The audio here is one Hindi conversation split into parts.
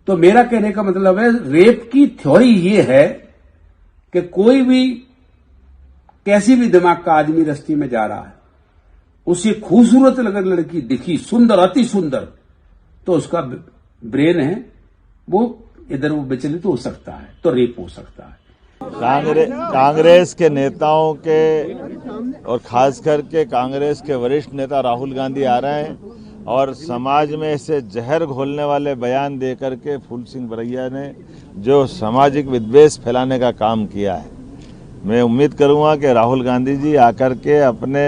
तो मेरा कहने का मतलब है, रेप की थ्योरी ये है कि कोई भी कैसी भी दिमाग का आदमी रस्ते में जा रहा है, उसे खूबसूरत अगर लड़की दिखी, सुंदर, अति सुंदर, तो उसका ब्रेन है वो इधर वो विचलित हो सकता है, तो रेप हो सकता है। कांग्रेस के नेताओं के और खास करके कांग्रेस के वरिष्ठ नेता राहुल गांधी आ रहे हैं और समाज में ऐसे जहर घोलने वाले बयान देकर के फूल सिंह बरैया ने जो सामाजिक विद्वेष फैलाने का काम किया है, मैं उम्मीद करूंगा कि राहुल गांधी जी आकर के अपने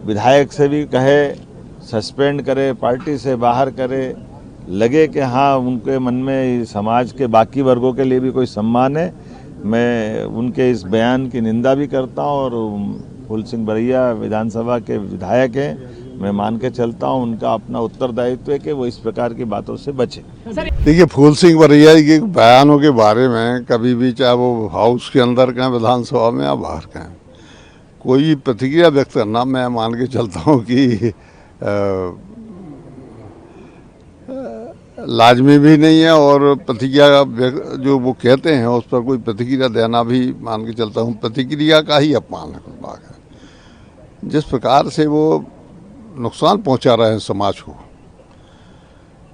विधायक से भी कहे, सस्पेंड करे, पार्टी से बाहर करे, लगे कि हाँ उनके मन में समाज के बाकी वर्गों के लिए भी कोई सम्मान है। मैं उनके इस बयान की निंदा भी करता हूं और फूल सिंह बरैया विधानसभा के विधायक हैं, मैं मान के चलता हूं उनका अपना उत्तरदायित्व है कि वो इस प्रकार की बातों से बचे। देखिए, फूल सिंह बरैया के बयानों के बारे में कभी भी, चाहे वो हाउस के अंदर का विधानसभा में या बाहर का, कोई प्रतिक्रिया व्यक्त करना मैं मान के चलता हूं कि लाजमी भी नहीं है, और प्रतिक्रिया जो वो कहते हैं उस पर कोई प्रतिक्रिया देना भी मान के चलता हूँ प्रतिक्रिया का ही अपमान है। जिस प्रकार से वो नुकसान पहुंचा रहे हैं समाज को,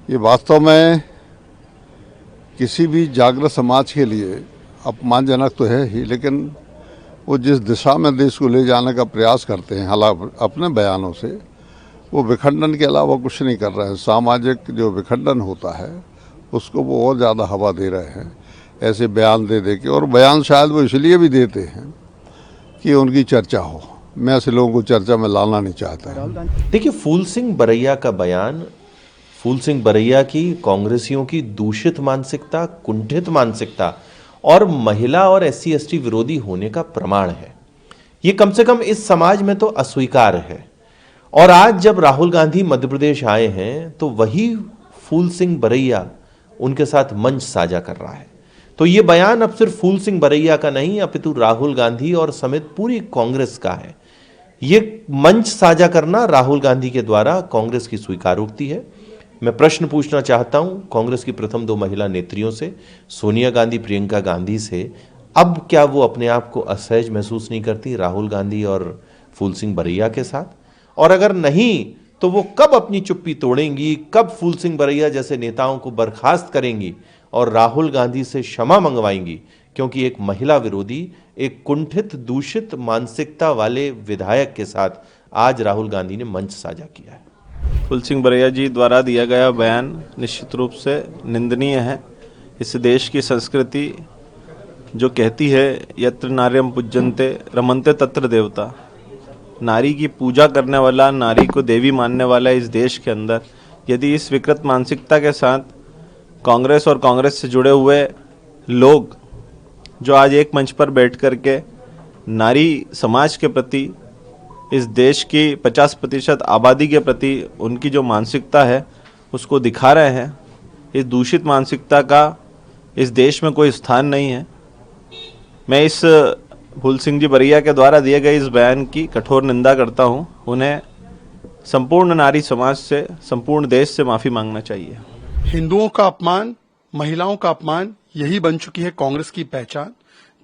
ये वास्तव में किसी भी जागृत समाज के लिए अपमानजनक तो है ही, लेकिन वो जिस दिशा में देश को ले जाने का प्रयास करते हैं हालांकि अपने बयानों से, वो विखंडन के अलावा कुछ नहीं कर रहे हैं। सामाजिक जो विखंडन होता है उसको वो और ज़्यादा हवा दे रहे हैं ऐसे बयान दे के, और बयान शायद वो इसलिए भी देते हैं कि उनकी चर्चा हो। मैं ऐसे लोगों को चर्चा में लाना नहीं चाहता। देखिए, फूल सिंह बरैया का बयान फूल सिंह बरैया की कांग्रेसियों की दूषित मानसिकता, कुंठित मानसिकता और महिला और SC/ST विरोधी होने का प्रमाण है। ये कम से कम इस समाज में तो अस्वीकार है। और आज जब राहुल गांधी मध्य प्रदेश आए हैं तो वही फूल सिंह बरैया उनके साथ मंच साझा कर रहा है। तो ये बयान अब सिर्फ फूल सिंह बरैया का नहीं, अपितु राहुल गांधी और समेत पूरी कांग्रेस का है। ये मंच साझा करना राहुल गांधी के द्वारा कांग्रेस की स्वीकारोक्ति है। मैं प्रश्न पूछना चाहता हूं कांग्रेस की प्रथम 2 महिला नेत्रियों से, सोनिया गांधी, प्रियंका गांधी से, अब क्या वो अपने आप को असहज महसूस नहीं करती राहुल गांधी और फूल सिंह बरैया के साथ? और अगर नहीं तो वो कब अपनी चुप्पी तोड़ेंगी, कब फूल सिंह बरैया जैसे नेताओं को बर्खास्त करेंगी और राहुल गांधी से क्षमा मंगवाएंगी? क्योंकि एक महिला विरोधी, एक कुंठित, दूषित मानसिकता वाले विधायक के साथ आज राहुल गांधी ने मंच साझा किया है। फूल सिंह बरैया जी द्वारा दिया गया बयान निश्चित रूप से निंदनीय है। इस देश की संस्कृति जो कहती है यत्र नार्यम पूज्यन्ते रमन्ते तत्र देवता, नारी की पूजा करने वाला, नारी को देवी मानने वाला इस देश के अंदर यदि इस विकृत मानसिकता के साथ कांग्रेस और कांग्रेस से जुड़े हुए लोग जो आज एक मंच पर बैठ कर के नारी समाज के प्रति, इस देश की 50% आबादी के प्रति उनकी जो मानसिकता है उसको दिखा रहे हैं, इस दूषित मानसिकता का इस देश में कोई स्थान नहीं है। मैं इस फूल सिंह जी बरैया के द्वारा दिए गए इस बयान की कठोर निंदा करता हूं। उन्हें संपूर्ण नारी समाज से, संपूर्ण देश से माफी मांगना चाहिए। हिंदुओं का अपमान, महिलाओं का अपमान, यही बन चुकी है कांग्रेस की पहचान।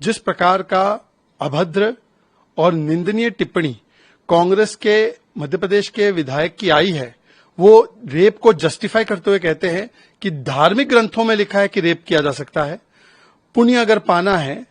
जिस प्रकार का अभद्र और निंदनीय टिप्पणी कांग्रेस के मध्य प्रदेश के विधायक की आई है, वो रेप को जस्टिफाई करते हुए कहते हैं कि धार्मिक ग्रंथों में लिखा है कि रेप किया जा सकता है। पुण्य अगर पाना है,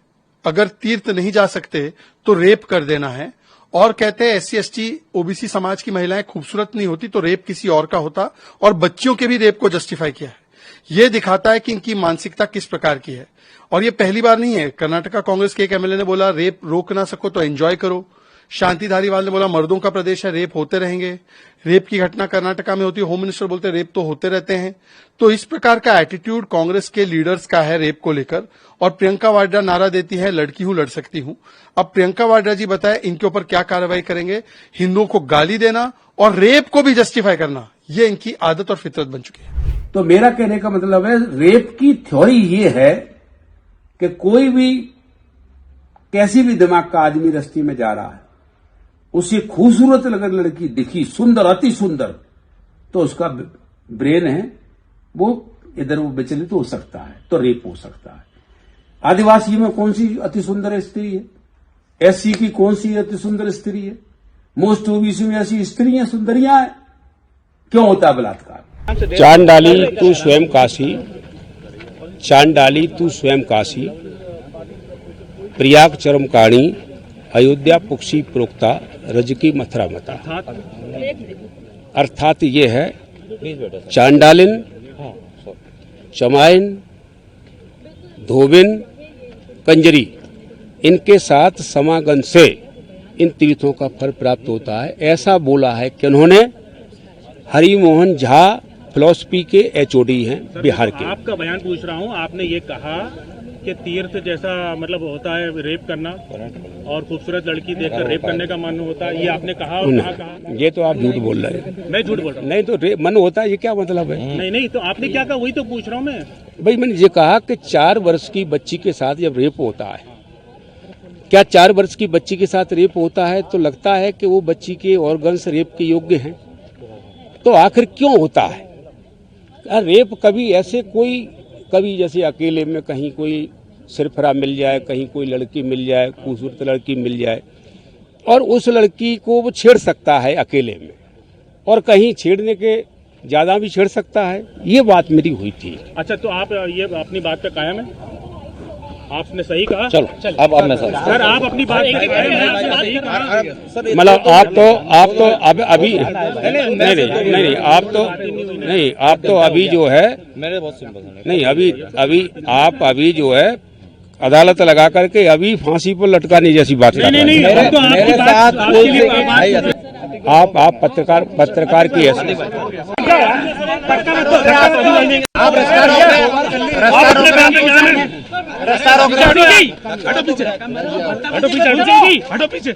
अगर तीर्थ नहीं जा सकते तो रेप कर देना है। और कहते हैं SC/ST OBC समाज की महिलाएं खूबसूरत नहीं होती तो रेप किसी और का होता, और बच्चियों के भी रेप को जस्टिफाई किया है। ये दिखाता है कि इनकी मानसिकता किस प्रकार की है। और ये पहली बार नहीं है। कर्नाटका कांग्रेस के एक MLA ने बोला रेप रोक ना सको तो एंजॉय करो। शांति धारीवाल ने बोला मर्दों का प्रदेश है, रेप होते रहेंगे। रेप की घटना कर्नाटका में होती है, होम मिनिस्टर बोलते रेप तो होते रहते हैं। तो इस प्रकार का एटीट्यूड कांग्रेस के लीडर्स का है रेप को लेकर। और प्रियंका वाड्रा नारा देती है लड़की हूं लड़ सकती हूं। अब प्रियंका वाड्रा जी बताए इनके ऊपर क्या कार्रवाई करेंगे। हिंदुओं को गाली देना और रेप को भी जस्टिफाई करना, ये इनकी आदत और फितरत बन चुकी है। तो मेरा कहने का मतलब है, रेप की थ्योरी ये है कि कोई भी कैसी भी दिमाग का आदमी रस्ते में जा रहा है, उसे खूबसूरत अगर लड़की दिखी, सुंदर, अति सुंदर, तो उसका ब्रेन है वो इधर वो विचलित हो सकता है, तो रेप हो सकता है। आदिवासी में कौन सी अति सुंदर स्त्री है? एससी की कौन सी अति सुंदर स्त्री है? मोस्ट ओबीसी में ऐसी स्त्रियां सुंदरियां हैं, क्यों होता है बलात्कार? चांडाली तू स्वयं काशी, चांडाली तू स्वयं काशी, प्रयाग चरम काणी, अयोध्या पुक्षी प्रोक्ता, रज की मथुरा मता। अर्थात ये है चांडालिन, चमाइन, धोबिन, कंजरी, इनके साथ समागम से इन तीर्थों का फल प्राप्त होता है, ऐसा बोला है कि उन्होंने हरिमोहन झा फिलॉसफी के एचओडी हैं बिहार के। आपका बयान पूछ रहा हूँ, आपने ये कहा कि तीर्थ जैसा मतलब होता है रेप करना और खूबसूरत लड़की देखकर रेप करने का मन होता है, ये आपने कहा और कहा? ये तो आप झूठ बोल रहे हैं। मैं झूठ बोल रहा हूँ? नहीं तो मन होता है, ये क्या मतलब है? नहीं, तो आपने क्या कहा वही तो पूछ रहा हूँ मैं। भाई मैंने ये कहा कि 4 वर्ष की बच्ची के साथ जब रेप होता है, क्या 4 वर्ष की बच्ची के साथ रेप होता है तो लगता है कि वो बच्ची के ऑर्गन्स रेप के योग्य हैं? तो आखिर क्यों होता है? रेप कभी ऐसे कोई, कभी जैसे अकेले में कहीं कोई सिरफरा मिल जाए, कहीं कोई लड़की मिल जाए, खूबसूरत लड़की मिल जाए और उस लड़की को वो छेड़ सकता है अकेले में, और कहीं छेड़ने के ज्यादा भी छेड़ सकता है। ये बात मेरी हुई थी। अच्छा, तो आप ये अपनी बात पे कायम है? आपने सही कहा। चलो अब मैं सर आप अपनी बात पे कायम है, आपने सही कहा। मतलब आप तो अब अभी नहीं आप तो अभी जो है मेरे बहुत सिंपल नहीं, अभी आप अभी जो है अदालत लगा करके अभी फांसी पर लटकाने जैसी बात कर रहे हैं। मेरे साथ आप पत्रकार की हैसियत हटो पीछे।